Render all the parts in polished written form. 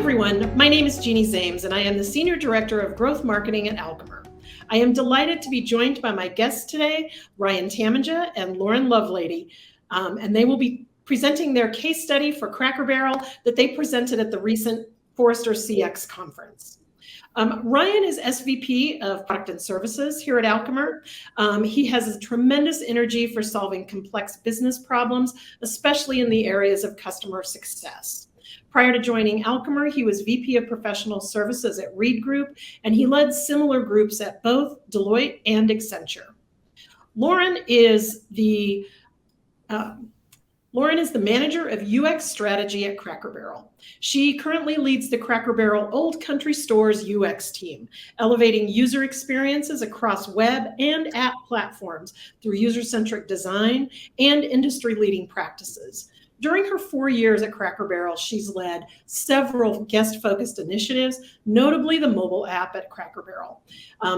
everyone. My name is Jeannie Zames, and I am the Senior Director of Growth Marketing at Alchemer. I am delighted to be joined by my guests today, Ryan Taminja and Lauren Lovelady, and they will be presenting their case study for Cracker Barrel that they presented at the recent Forrester CX conference. Ryan is SVP of Product and Services here at Alchemer. He has a tremendous energy for solving complex business problems, especially in the areas of customer success. Prior to joining Alchemer, he was VP of Professional Services at Reed Group, and he led similar groups at both Deloitte and Accenture. Lauren is the manager of UX strategy at Cracker Barrel. She currently leads the Cracker Barrel Old Country Stores UX team, elevating user experiences across web and app platforms through user-centric design and industry-leading practices. During her 4 years at Cracker Barrel, she's led several guest-focused initiatives, notably the mobile app at Cracker Barrel.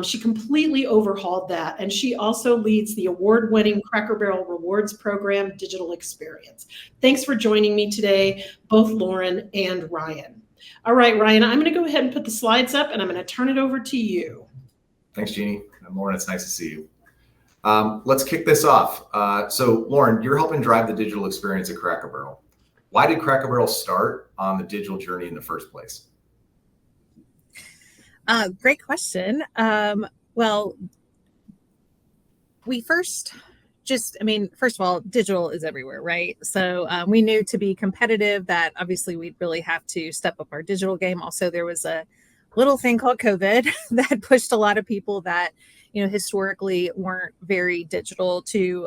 She completely overhauled that, and she also leads the award-winning Cracker Barrel Rewards Program digital experience. Thanks for joining me today, both Lauren and Ryan. All right, Ryan, I'm going to go ahead and put the slides up, and I'm going to turn it over to you. Thanks, Jeannie. And Lauren, it's nice to see you. Let's kick this off. So Lauren, you're helping drive the digital experience at Cracker Barrel. Why did Cracker Barrel start on the digital journey in the first place? Great question. Well, we first of all, digital is everywhere, right? So we knew to be competitive that obviously we'd really have to step up our digital game. Also, there was a little thing called COVID that pushed a lot of people that historically weren't very digital to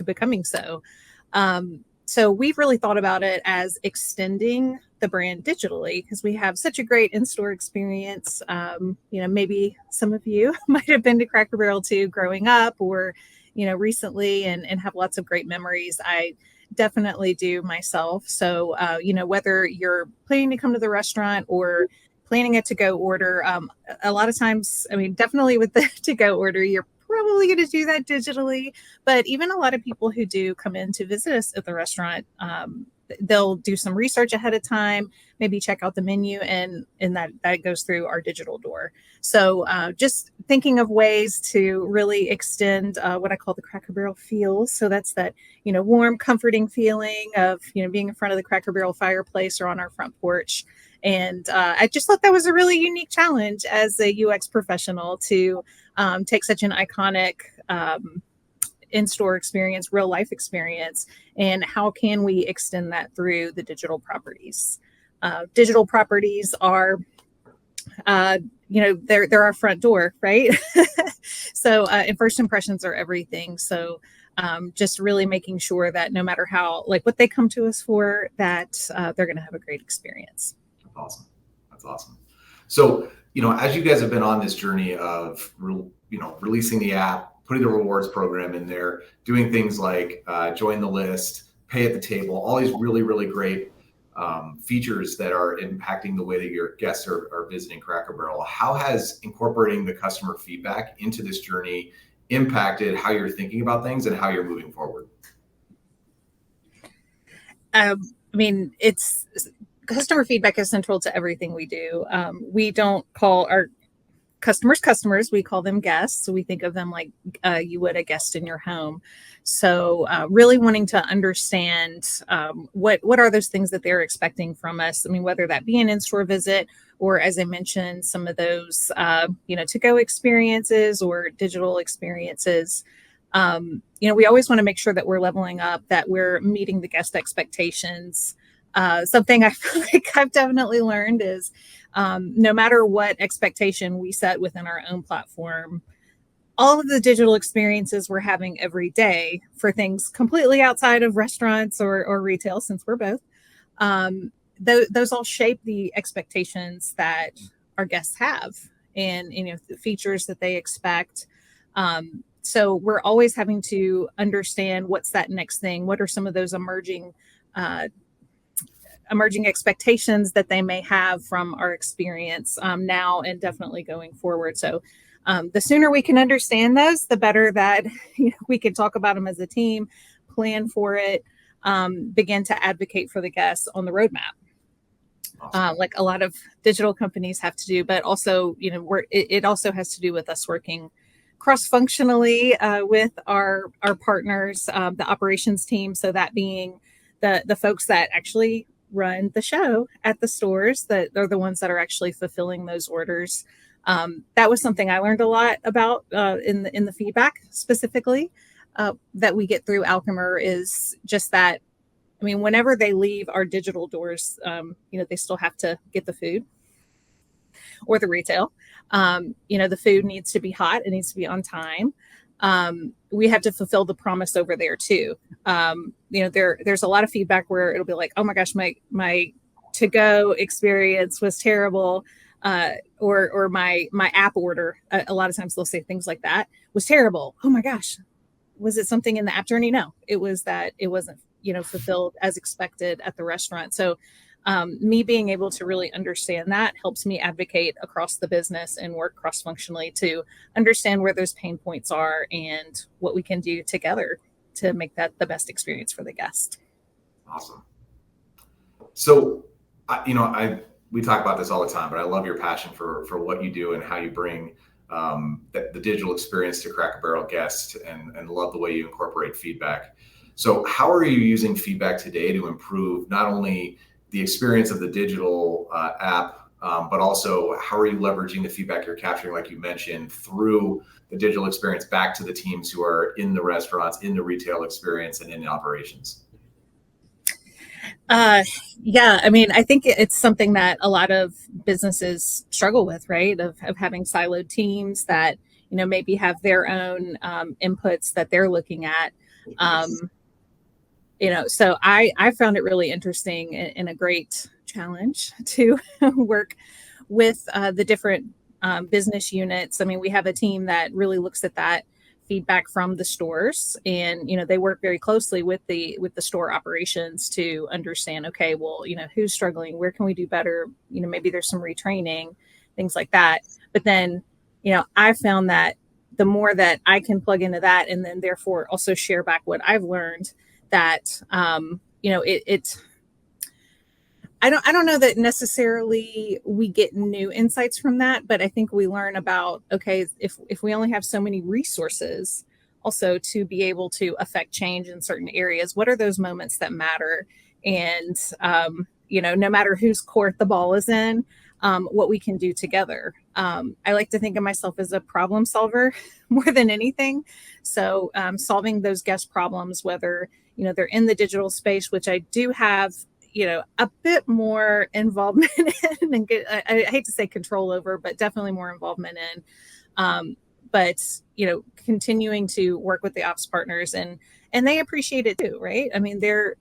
becoming so. So we've really thought about it as extending the brand digitally because we have such a great in-store experience. Maybe some of you might have been to Cracker Barrel too growing up or, recently and have lots of great memories. I definitely do myself. So, whether you're planning to come to the restaurant or planning a to-go order, a lot of times, definitely with the to-go order, you're probably going to do that digitally. But even a lot of people who do come in to visit us at the restaurant, they'll do some research ahead of time, maybe check out the menu, and that goes through our digital door. So just thinking of ways to really extend what I call the Cracker Barrel feel. So that's that, warm, comforting feeling of, being in front of the Cracker Barrel fireplace or on our front porch. And I just thought that was a really unique challenge as a UX professional to take such an iconic in-store experience, real life experience, and how can we extend that through the digital properties? Digital properties are, they're our front door, right? So, and first impressions are everything. So just really making sure that no matter what they come to us for, that they're going to have a great experience. Awesome. That's awesome. So, as you guys have been on this journey of, releasing the app, putting the rewards program in there, doing things like join the list, pay at the table, all these really, really great features that are impacting the way that your guests are visiting Cracker Barrel. How has incorporating the customer feedback into this journey impacted how you're thinking about things and how you're moving forward? Customer feedback is central to everything we do. We don't call our customers, we call them guests. So we think of them like you would a guest in your home. So really wanting to understand what are those things that they're expecting from us. Whether that be an in-store visit or, as I mentioned, some of those, to-go experiences or digital experiences. We always want to make sure that we're leveling up, that we're meeting the guest expectations. Something I feel like I've definitely learned is no matter what expectation we set within our own platform, all of the digital experiences we're having every day for things completely outside of restaurants or retail, since we're both, those all shape the expectations that our guests have and the features that they expect. So we're always having to understand what's that next thing. What are some of those emerging expectations that they may have from our experience now and definitely going forward. So the sooner we can understand those, the better that we can talk about them as a team, plan for it, begin to advocate for the guests on the roadmap. Awesome. like a lot of digital companies have to do, but also, it also has to do with us working cross-functionally with our partners, the operations team. So that being the folks that actually run the show at the stores, that they're the ones that are actually fulfilling those orders. That was something I learned a lot about in the feedback specifically that we get through Alchemer, is just that. I mean, whenever they leave our digital doors, they still have to get the food or the retail. The food needs to be hot. It needs to be on time. We have to fulfill the promise over there too. There's a lot of feedback where it'll be like, oh my gosh, my to-go experience was terrible. Or my app order. A lot of times they'll say things like that was terrible. Oh my gosh, was it something in the app journey? No, it was that it wasn't fulfilled as expected at the restaurant. So me being able to really understand that helps me advocate across the business and work cross-functionally to understand where those pain points are and what we can do together to make that the best experience for the guest. Awesome. So, we talk about this all the time, but I love your passion for what you do and how you bring the digital experience to Cracker Barrel guests, and love the way you incorporate feedback. So how are you using feedback today to improve not only the experience of the digital app, but also how are you leveraging the feedback you're capturing, like you mentioned, through the digital experience back to the teams who are in the restaurants, in the retail experience, and in the operations? Yeah, I mean, I think it's something that a lot of businesses struggle with, right? Of having siloed teams that, maybe have their own inputs that they're looking at. So I found it really interesting and a great challenge to work with the different business units. I mean, we have a team that really looks at that feedback from the stores, and they work very closely with the store operations to understand, okay, well, who's struggling, where can we do better, maybe there's some retraining, things like that. But then I found that the more that I can plug into that, and then therefore also share back what I've learned, that I don't know that necessarily we get new insights from that, but I think we learn about, okay, if we only have so many resources also to be able to affect change in certain areas, what are those moments that matter? And no matter whose court the ball is in, what we can do together. I like to think of myself as a problem solver more than anything. So solving those guest problems, whether they're in the digital space, which I do have a bit more involvement in, and I hate to say control over, but definitely more involvement in. But continuing to work with the ops partners, and they appreciate it too, right? I mean, they're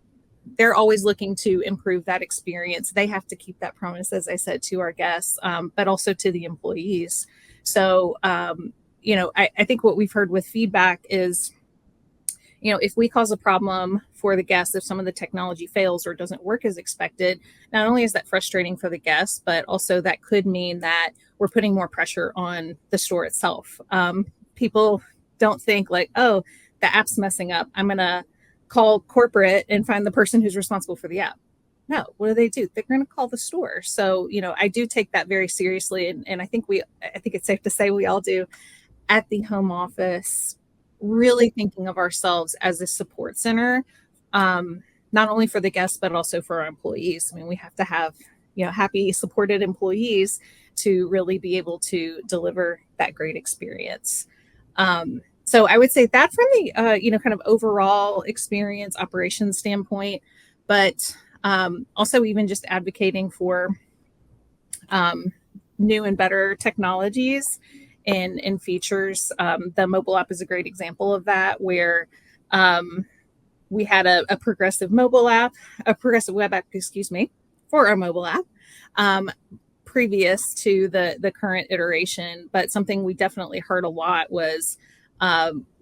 always looking to improve that experience. They have to keep that promise, as I said, to our guests, but also to the employees. So, I think what we've heard with feedback is, if we cause a problem for the guests, if some of the technology fails or doesn't work as expected, not only is that frustrating for the guests, but also that could mean that we're putting more pressure on the store itself. People don't think like, oh, the app's messing up, I'm going to call corporate and find the person who's responsible for the app. No, what do? They're going to call the store. So, I do take that very seriously. And I think it's safe to say we all do at the home office, really thinking of ourselves as a support center, not only for the guests, but also for our employees. I mean, we have to have, happy, supported employees to really be able to deliver that great experience. So I would say that from the, kind of overall experience operations standpoint, but also even just advocating for new and better technologies and features. The mobile app is a great example of that, where we had a progressive mobile app, a progressive web app, for our mobile app, previous to the current iteration. But something we definitely heard a lot was,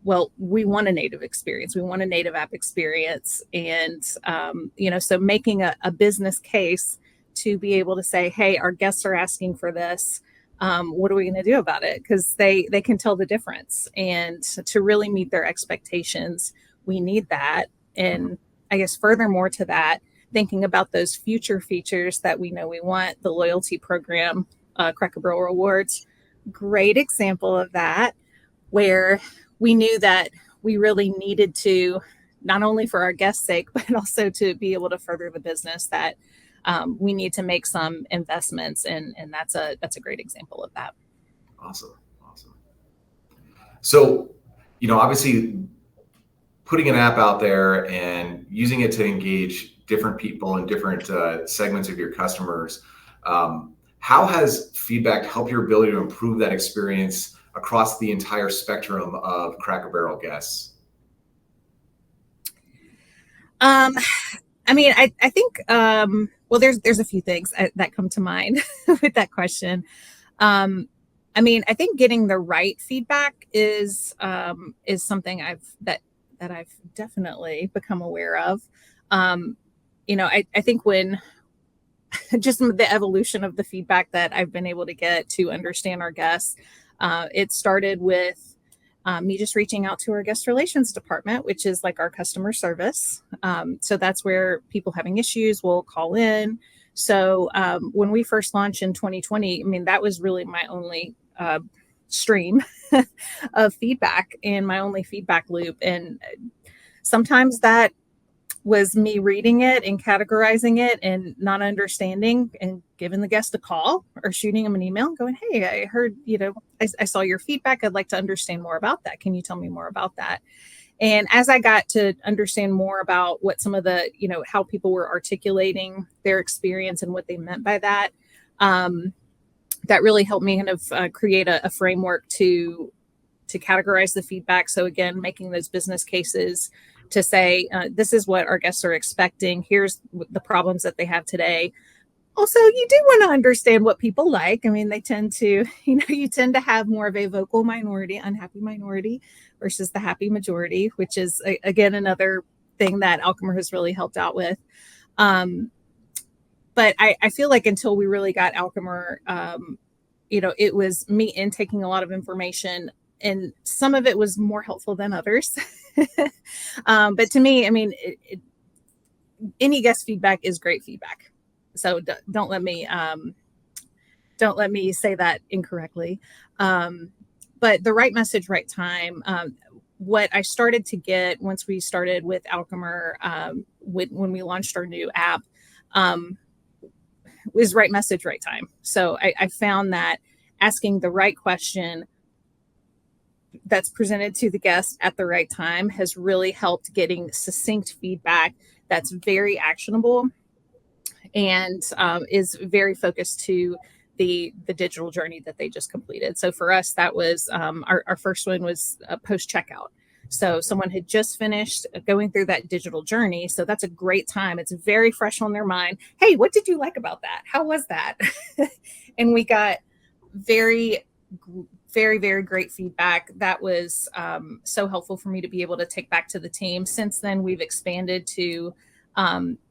well, we want a native experience. We want a native app experience. And, so making a business case to be able to say, hey, our guests are asking for this. What are we going to do about it? Because they can tell the difference. And to really meet their expectations, we need that. And I guess furthermore to that, thinking about those future features that we know we want, the loyalty program, Cracker Barrel Rewards, great example of that, where we knew that we really needed to, not only for our guests' sake, but also to be able to further the business, that we need to make some investments, and that's a great example of that. Awesome. So, obviously putting an app out there and using it to engage different people and different segments of your customers, how has feedback helped your ability to improve that experience across the entire spectrum of Cracker Barrel guests? I think, well, there's a few things that come to mind with that question. I think getting the right feedback is something that I've definitely become aware of. I think when just the evolution of the feedback that I've been able to get to understand our guests, it started with me just reaching out to our guest relations department, which is like our customer service. So that's where people having issues will call in. So when we first launched in 2020, that was really my only stream of feedback and my only feedback loop. And sometimes that was me reading it and categorizing it and not understanding, and giving the guest a call or shooting them an email going, hey, I heard, I saw your feedback. I'd like to understand more about that. Can you tell me more about that? And as I got to understand more about what some of the, how people were articulating their experience and what they meant by that, that really helped me kind of create a framework to categorize the feedback. So again, making those business cases to say, this is what our guests are expecting. Here's the problems that they have today. Also, you do want to understand what people like. They tend to, you tend to have more of a vocal minority, unhappy minority versus the happy majority, which is, again, another thing that Alchemer has really helped out with. But I feel like until we really got Alchemer, it was me intaking a lot of information, and some of it was more helpful than others. But to me, any guest feedback is great feedback. So don't let me say that incorrectly. But the right message, right time. What I started to get once we started with Alchemer, when we launched our new app, was right message, right time. So I found that asking the right question that's presented to the guest at the right time has really helped getting succinct feedback that's very actionable and is very focused to the digital journey that they just completed. So for us, that was our first one was post checkout. So someone had just finished going through that digital journey. So that's a great time. It's very fresh on their mind. Hey, what did you like about that? How was that? And we got very, very great feedback. That was so helpful for me to be able to take back to the team. Since then, we've expanded to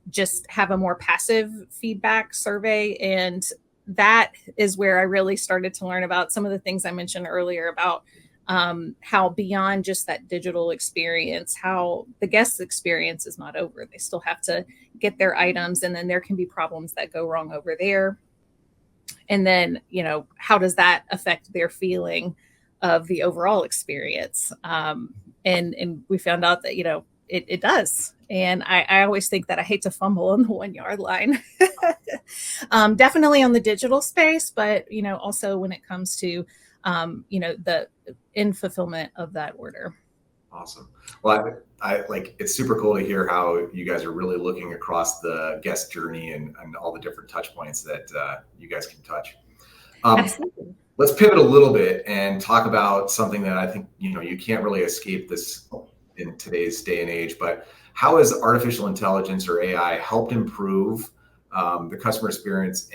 just have a more passive feedback survey. And that is where I really started to learn about some of the things I mentioned earlier about how beyond just that digital experience, how the guest experience is not over. They still have to get their items, and then there can be problems that go wrong over there. And then, how does that affect their feeling of the overall experience? And we found out that, it does. And I always think that I hate to fumble on the 1 yard line. Definitely on the digital space, but, also when it comes to, the in fulfillment of that order. Awesome. Well, I like, it's super cool to hear how you guys are really looking across the guest journey and all the different touch points that you guys can touch. Absolutely. Let's pivot a little bit and talk about something that I think, you can't really escape this in today's day and age, but how has artificial intelligence or AI helped improve the customer experience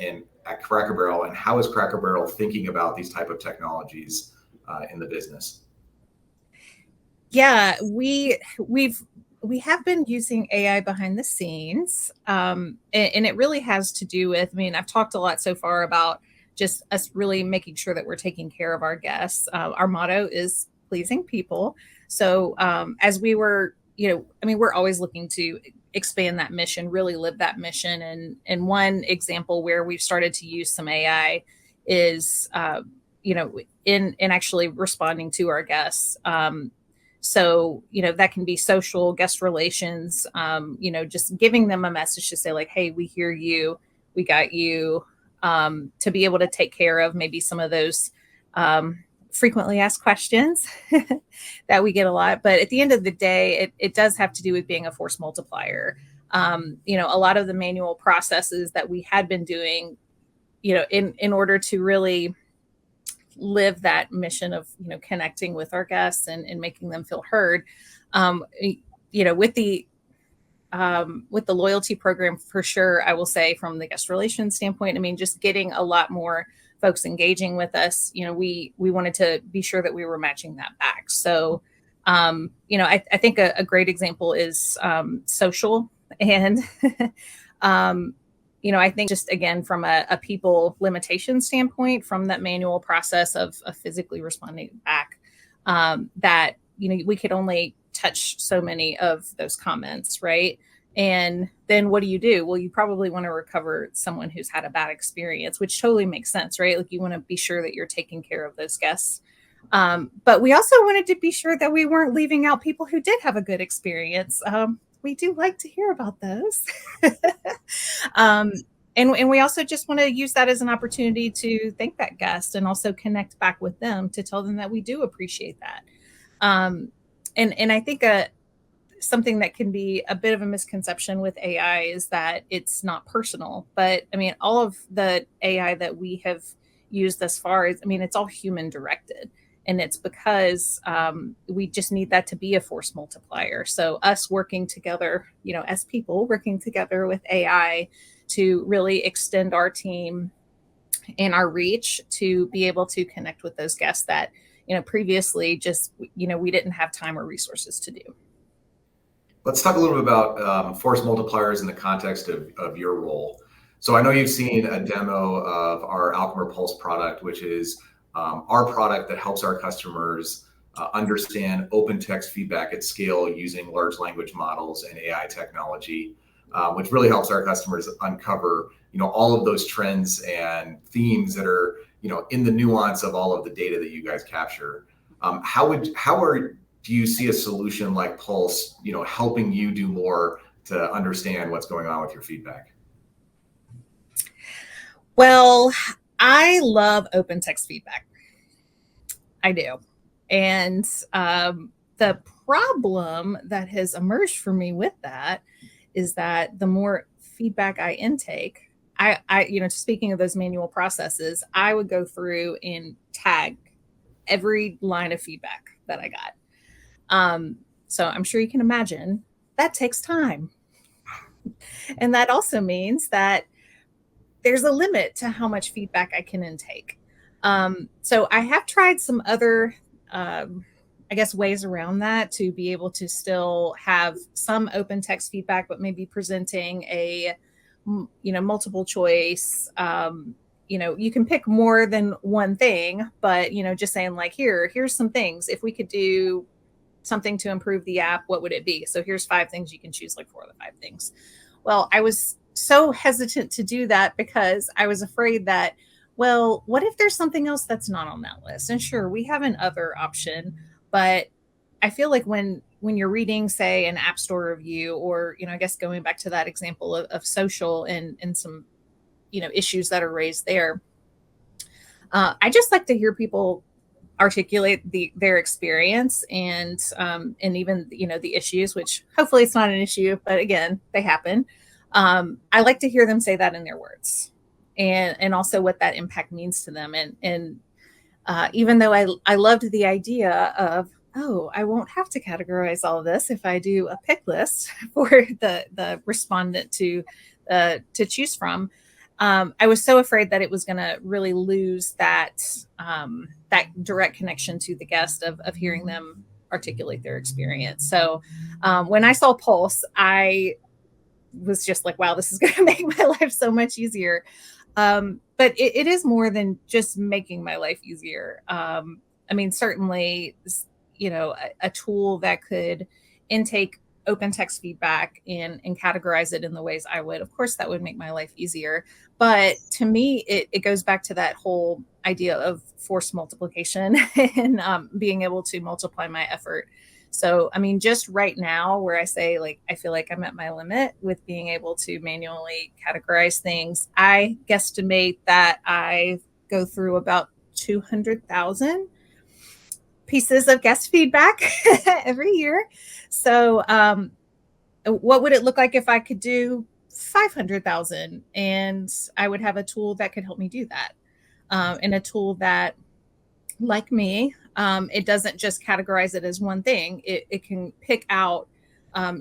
at Cracker Barrel, and how is Cracker Barrel thinking about these type of technologies in the business? Yeah, we have been using AI behind the scenes, and it really has to do with, I've talked a lot so far about just us really making sure that we're taking care of our guests. Our motto is pleasing people. So as we were, we're always looking to expand that mission, really live that mission. And one example where we've started to use some AI is, in actually responding to our guests. So, that can be social, guest relations, just giving them a message to say like, hey, we hear you, we got you, to be able to take care of maybe some of those frequently asked questions that we get a lot. But at the end of the day, it does have to do with being a force multiplier. A lot of the manual processes that we had been doing, in order to really live that mission of, connecting with our guests and making them feel heard, with the loyalty program, for sure, I will say from the guest relations standpoint, I mean, just getting a lot more folks engaging with us, we wanted to be sure that we were matching that back. So, I think a great example is social. And, I think just, again, from a people limitation standpoint, from that manual process of physically responding back, that, we could only touch so many of those comments, right? And then what do? Well, you probably want to recover someone who's had a bad experience, which totally makes sense, right? Like you want to be sure that you're taking care of those guests. But we also wanted to be sure that we weren't leaving out people who did have a good experience. We do like to hear about those. And we also just want to use that as an opportunity to thank that guest and also connect back with them to tell them that we do appreciate that. And I think something that can be a bit of a misconception with AI is that it's not personal. But I mean, all of the AI that we have used thus far is, it's all human directed. And it's because we just need that to be a force multiplier. So us working together, as people working together with AI to really extend our team and our reach to be able to connect with those guests that, previously just, we didn't have time or resources to do. Let's talk a little bit about force multipliers in the context of your role. So I know you've seen a demo of our Alchemer Pulse product, which is our product that helps our customers understand open text feedback at scale using large language models and AI technology, which really helps our customers uncover, all of those trends and themes that are, in the nuance of all of the data that you guys capture. Do you see a solution like Pulse, helping you do more to understand what's going on with your feedback? Well, I love open text feedback. I do. And the problem that has emerged for me with that is that the more feedback I intake, speaking of those manual processes, I would go through and tag every line of feedback that I got. So I'm sure you can imagine that takes time. And that also means that there's a limit to how much feedback I can intake. So I have tried some other, ways around that to be able to still have some open text feedback, but maybe presenting a, multiple choice. You can pick more than one thing, but, just saying like, here's some things. If we could do something to improve the app, what would it be? So here's 5 things you can choose, like 4 of the 5 things. Well, I was so hesitant to do that because I was afraid that, well, what if there's something else that's not on that list? And sure, we have an other option, but I feel like when you're reading, say, an app store review, or, I guess going back to that example of social and some, issues that are raised there, I just like to hear people articulate their experience and even, the issues, which hopefully it's not an issue, but again, they happen. I like to hear them say that in their words and also what that impact means to them. And even though I loved the idea of, I won't have to categorize all of this if I do a pick list for the respondent to choose from. I was so afraid that it was going to really lose that direct connection to the guest of hearing them articulate their experience. So when I saw Pulse, I was just like, wow, this is going to make my life so much easier. But it is more than just making my life easier. Certainly, a tool that could intake open text feedback and categorize it in the ways I would. Of course, that would make my life easier. But to me, it goes back to that whole idea of force multiplication and being able to multiply my effort. So, I mean, just right now where I say, like, I feel like I'm at my limit with being able to manually categorize things, I guesstimate that I go through about 200,000 pieces of guest feedback every year. So, what would it look like if I could do 500,000? And I would have a tool that could help me do that. And a tool that, like me, it doesn't just categorize it as one thing. It can pick out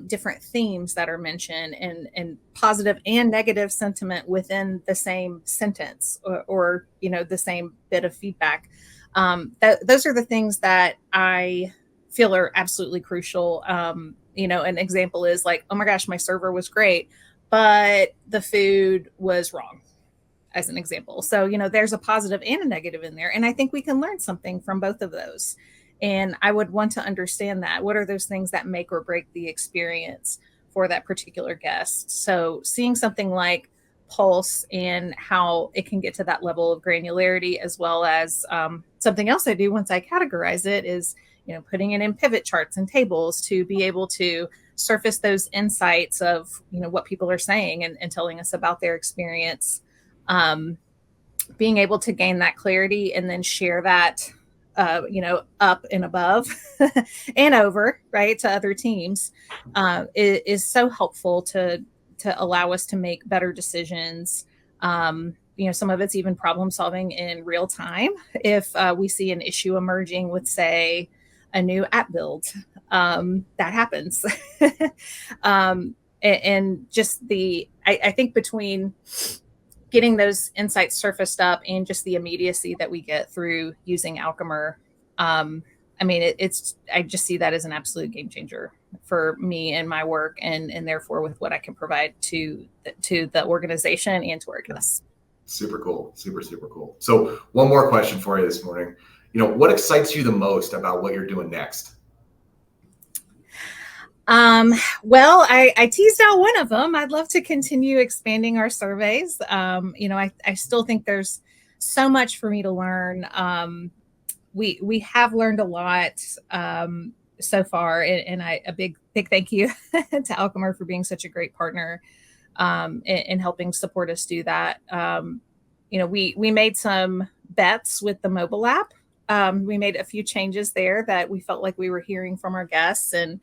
different themes that are mentioned and positive and negative sentiment within the same sentence or the same bit of feedback. Those are the things that I feel are absolutely crucial. An example is like, oh my gosh, my server was great, but the food was wrong, as an example. So, there's a positive and a negative in there. And I think we can learn something from both of those. And I would want to understand that. What are those things that make or break the experience for that particular guest? So seeing something like Pulse and how it can get to that level of granularity, as well as something else I do once I categorize it is, putting it in pivot charts and tables to be able to surface those insights of, what people are saying and telling us about their experience. Being able to gain that clarity and then share that, up and above and over, right, to other teams, is so helpful to allow us to make better decisions. Some of it's even problem solving in real time. If we see an issue emerging with, say, a new app build, that happens. And just I think between getting those insights surfaced up and just the immediacy that we get through using Alchemer, I just see that as an absolute game changer for me and my work, and therefore with what I can provide to the organization and to our guests. Super cool. Super, super cool. So one more question for you this morning. What excites you the most about what you're doing next? Well, I teased out one of them. I'd love to continue expanding our surveys. I still think there's so much for me to learn. We have learned a lot so far, and a big thank you to Alchemer for being such a great partner in helping support us do that. We made some bets with the mobile app. We made a few changes there that we felt like we were hearing from our guests, and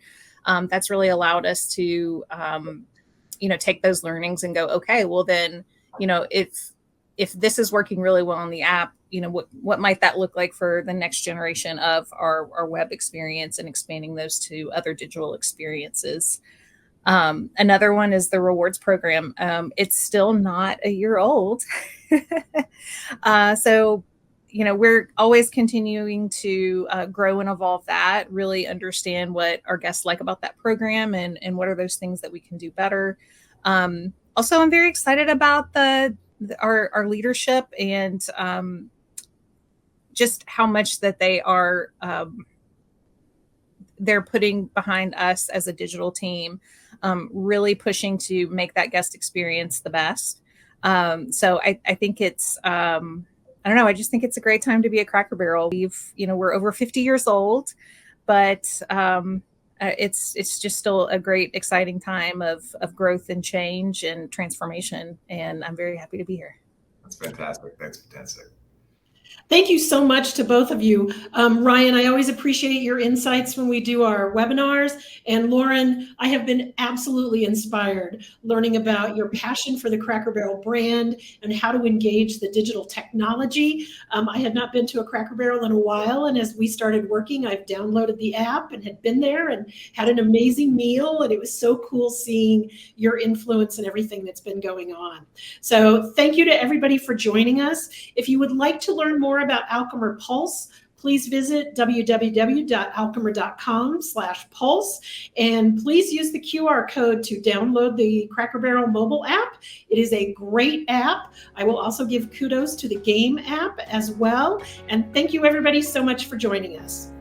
that's really allowed us to, take those learnings and go, okay, well then, if this is working really well on the app, what might that look like for the next generation of our web experience and expanding those to other digital experiences. Another one is the rewards program. It's still not a year old. So, we're always continuing to grow and evolve that, really understand what our guests like about that program and what are those things that we can do better. Also, I'm very excited about our leadership and just how much that they are they're putting behind us as a digital team, really pushing to make that guest experience the best. So I think it's I don't know. I just think it's a great time to be a Cracker Barrel. We're over 50 years old, but it's just still a great, exciting time of growth and change and transformation. And I'm very happy to be here. That's fantastic. That's fantastic. Thank you so much to both of you. Ryan, I always appreciate your insights when we do our webinars. And Lauren, I have been absolutely inspired learning about your passion for the Cracker Barrel brand and how to engage the digital technology. I had not been to a Cracker Barrel in a while, and as we started working, I've downloaded the app and had been there and had an amazing meal, and it was so cool seeing your influence and everything that's been going on. So thank you to everybody for joining us. If you would like to learn more about Alchemer Pulse, please visit www.alchemer.com/pulse, and please use the QR code to download the Cracker Barrel mobile app. It is a great app. I will also give kudos to the game app as well. And thank you everybody so much for joining us.